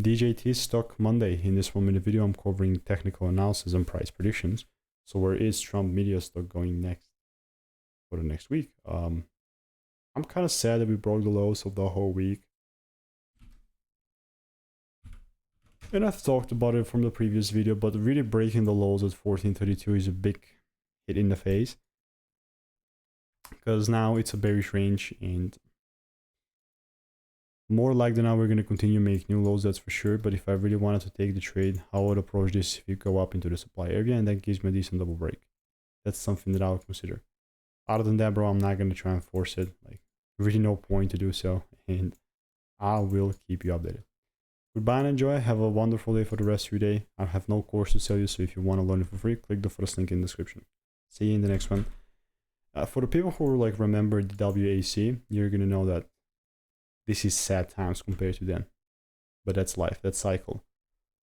DJT Stock Monday. In this 1-minute video, I'm covering technical analysis and price predictions. So where is Trump Media Stock going next for the next week? I'm kind of sad that we broke the lows of the whole week. And I've talked about it from the previous video, but really breaking the lows at 1432 is a big hit in the face. Because now it's a bearish range, and more likely now we're going to continue making new lows, that's for sure. But if I really wanted to take the trade, I would approach this if you go up into the supply area, and that gives me a decent double break. That's something that I would consider. Other than that, bro, I'm not going to try and force it. Like, really no point to do so, and I will keep you updated. Goodbye and enjoy. Have a wonderful day for the rest of your day. I have no course to sell you, so if you want to learn it for free, click the first link in the description. See you in the next one. For the people who like remember the WAC, you're going to know that this is sad times compared to then. But that's life, that's cycle.